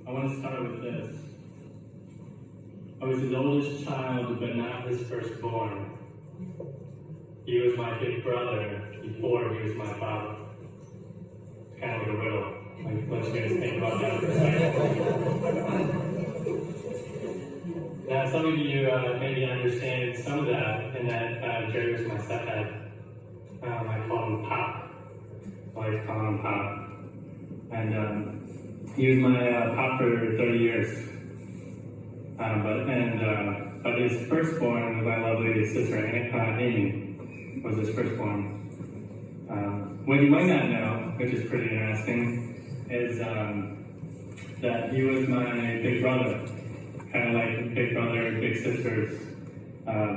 I want to start with this. I was his oldest child, but not his firstborn. He was my big brother before he was my father. It's kind of like a riddle. Like, let you guys think about that for a second. Now, some of you maybe understand some of that, in that Jerry was my stepdad. I call him Pop. I like to call him Pop. And he was my Pop for 30 years. But his firstborn, my lovely sister Amy, was his firstborn. What you might not know, which is pretty interesting, is that he was my big brother, kind of like big brother, big sisters,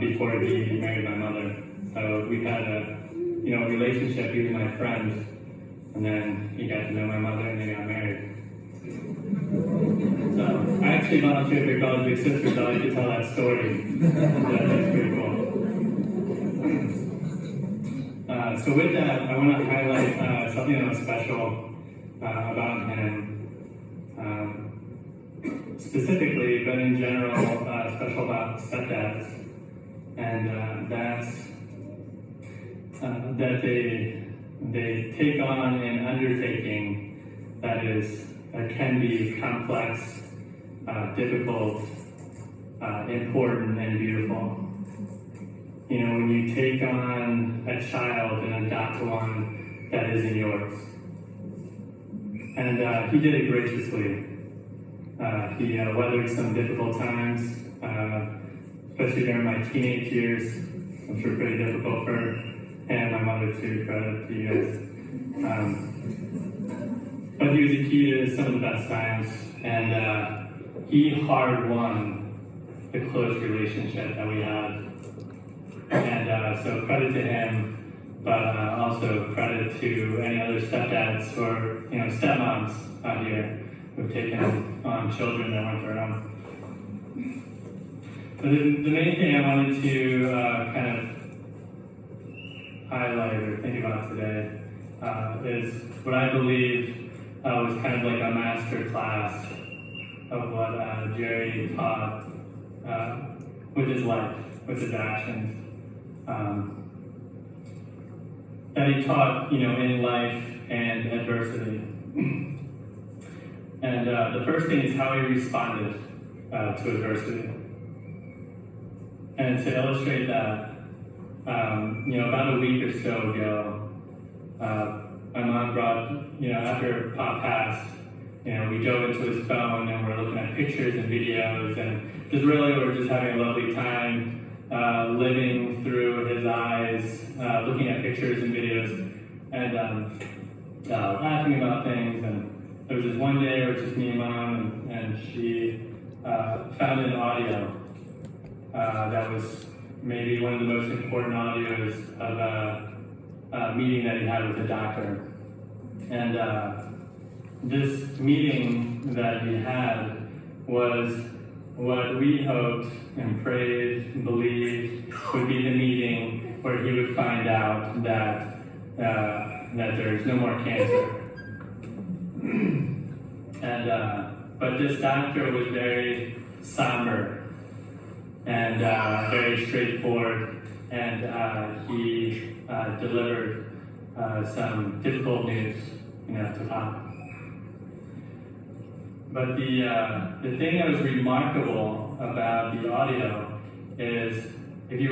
before he married my mother. So we had a relationship. He was my friend, and then he got to know my mother, and they got married. So I actually volunteered big brother, big sisters. I like to tell that story. That's pretty cool. So with that, I want to highlight something that was special about him, specifically, but in general, special about stepdads, and that's that they take on an undertaking that can be complex, difficult, important, and beautiful. You know, when you take on a child and adopt one that isn't yours. And he did it graciously. He weathered some difficult times, especially during my teenage years, which were pretty difficult for him and my mother too, credit to you guys. But he was a key to some of the best times, and he hard won the close relationship that we had. And so credit to him, but also credit to any other stepdads or stepmoms out here who've taken on children that weren't their own. But the main thing I wanted to kind of highlight or think about today is what I believe was kind of like a master class of what Jerry taught with his life, with his actions. That he taught, in life and adversity. And the first thing is how he responded to adversity. And to illustrate that, about a week or so ago, my mom brought, after Pop passed, we dove into his phone and we're looking at pictures and videos, and we're just having a lovely time. Living through his eyes, looking at pictures and videos, and laughing about things. And there was this one day where it was just me and Mom, and she found an audio that was maybe one of the most important audios of a meeting that he had with a doctor. And this meeting that he had was what we hoped and prayed and believed would be the meeting where he would find out that there's no more cancer. And but this doctor was very somber and very straightforward, and he delivered some difficult news, to Pop. But the thing that was remarkable about the audio is if you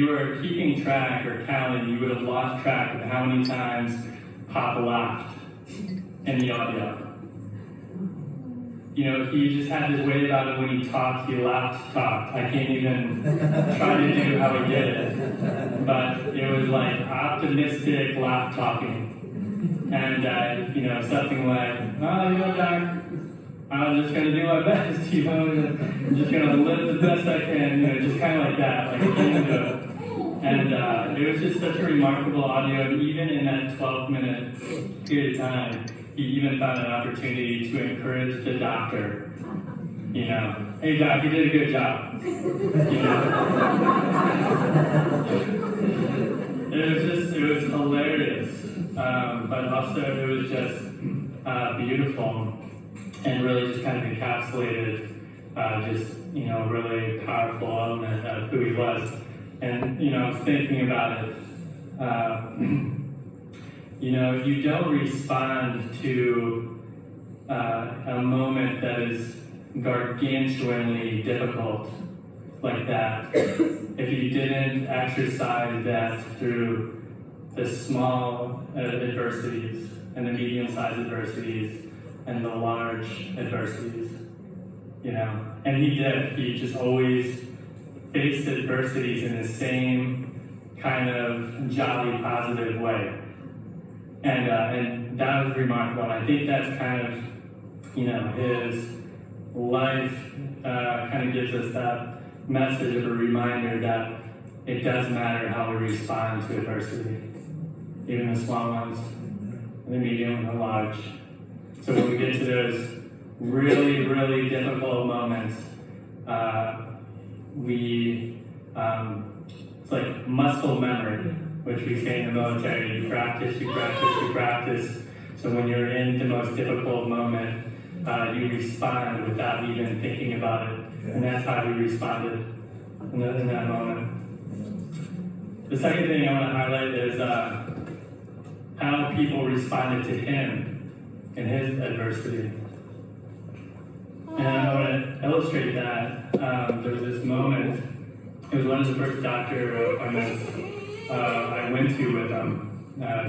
were keeping track or counting, you would have lost track of how many times Pop laughed in the audio. He just had this way about it when he talked, he talked. I can't even try to do how he did it. But it was like optimistic laugh talking. And, something like, Doc, I'm just going to do my best, I'm just going to live the best I can, just kind of like that, like I can't do it. And it was just such a remarkable audio, and even in that 12-minute period of time, he even found an opportunity to encourage the doctor. Hey Doc, you did a good job. It was hilarious, but also it was just beautiful. and really just kind of encapsulated really powerful element of who he was. And, I was thinking about it, you don't respond to a moment that is gargantuanly difficult like that if you didn't exercise that through the small adversities and the medium-sized adversities and the large adversities, And he did. He just always faced adversities in the same kind of jolly, positive way. And that was remarkable. And I think that's kind of, his life kind of gives us that message of a reminder that it does matter how we respond to adversity, even the small ones, the medium, and the large. So when we get to those really, really difficult moments, it's like muscle memory, which we say in the military. You practice, you practice, you practice. So when you're in the most difficult moment, you respond without even thinking about it. And that's how we responded in that moment. The second thing I want to highlight is how people responded to him in his adversity. And I want to illustrate that. There was this moment, it was one of the first doctor appointments I went to with him.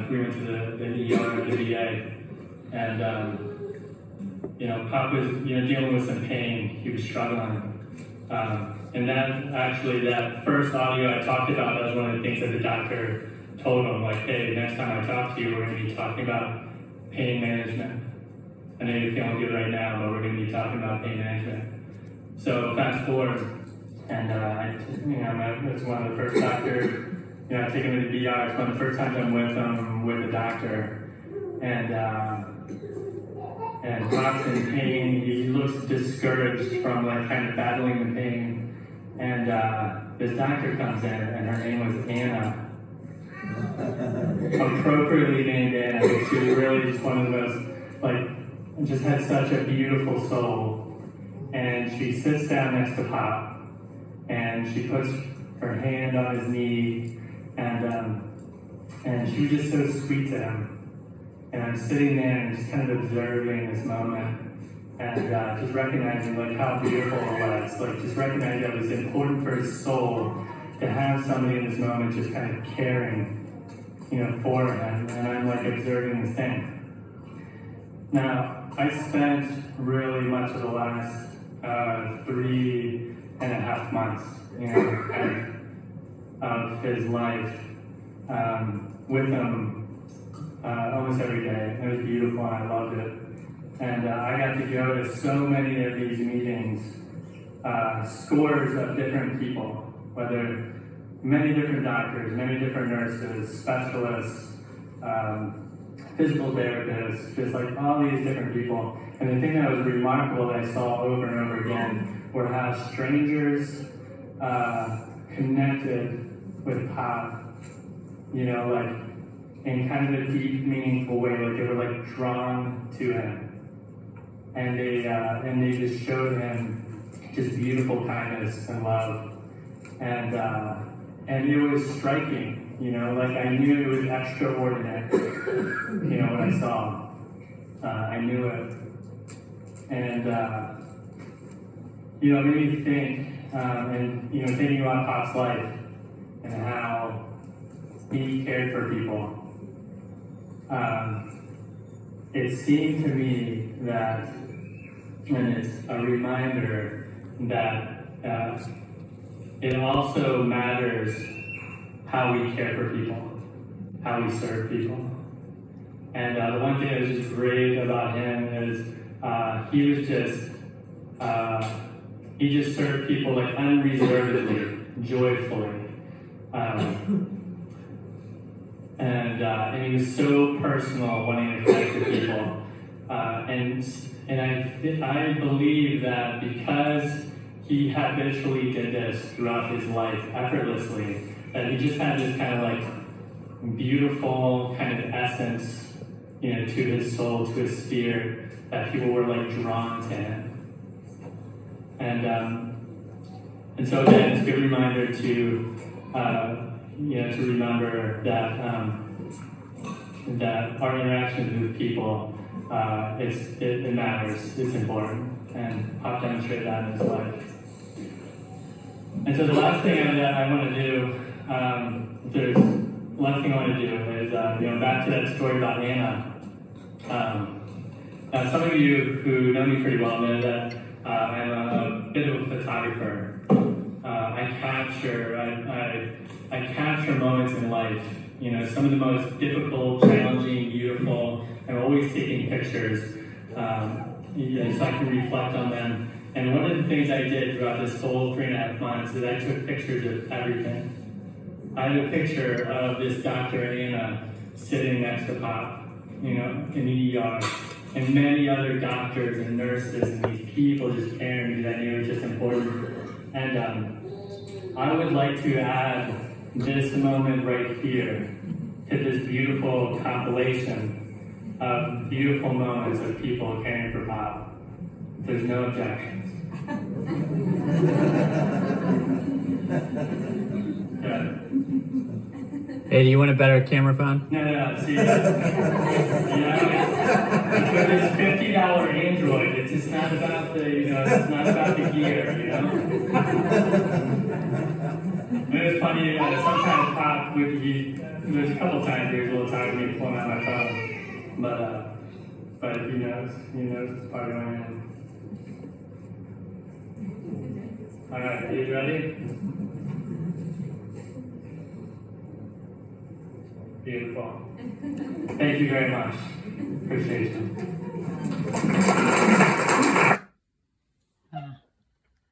We went to the ER at the VA, and Pop was dealing with some pain. He was struggling. And that first audio I talked about, that was one of the things that the doctor told him, like, hey, next time I talk to you, we're going to be talking about pain management. I know you're feeling good right now, but we're going to be talking about pain management. So fast forward, and it's one of the first doctors, I take him to the ER. It's one of the first times I'm with the doctor, and Pop's in pain. He looks discouraged from kind of battling the pain. And this doctor comes in, and her name was Anna. Appropriately named Anna. She was really just one of those, just had such a beautiful soul. And she sits down next to Pop, and she puts her hand on his knee, and she was just so sweet to him. And I'm sitting there and just kind of observing this moment, and just recognizing how beautiful it was. Just recognizing that it was important for his soul to have somebody in this moment just kind of caring, for him. And I'm observing this thing. Now, I spent really much of the last 3.5 months, of his life with him almost every day. It was beautiful, and I loved it. And I got to go to so many of these meetings, scores of different people, whether many different doctors, many different nurses, specialists, physical therapists, just all these different people. And the thing that was remarkable that I saw over and over again were how strangers connected with Pop, in kind of a deep, meaningful way. They were drawn to him. And they just showed him just beautiful kindness and love. And it was striking, I knew it was extraordinary, what I saw. I knew it. And, it made me think, thinking about Pop's life and how he cared for people. It seemed to me that, and it's a reminder that it also matters how we care for people, how we serve people. And the one thing that was just great about him is he just served people unreservedly, joyfully. And he was so personal, wanting to connect with people. And I believe that because he habitually did this throughout his life effortlessly, that he just had this kind of beautiful kind of essence to his soul, to his spirit, that people were like drawn to him. And so again, it's a good reminder to remember that our interactions with people, it matters, it's important, and Pop demonstrated that in his life. And so the last thing I want to do, is back to that story about Anna. Now some of you who know me pretty well know that I'm a bit of a photographer. I capture moments in life, some of the most difficult, challenging, beautiful. I'm always taking pictures, so I can reflect on them. And one of the things I did throughout this whole 3.5 months is I took pictures of everything. I have a picture of this Dr. Anna sitting next to Pop, in the ER, and many other doctors and nurses and these people just caring because I knew it was just important. And I would like to add this moment right here to this beautiful compilation of beautiful moments of people caring for Pop. There's no objections. Good. Hey, do you want a better camera phone? No. See, it's with this $50 Android. It's just not about it's not about the gear, It was funny. Sometimes Pop there's a couple times he was a little tired of me pulling out my phone, but he knows it's part of who I am. All right, are you ready? Beautiful. Thank you very much. Appreciate you.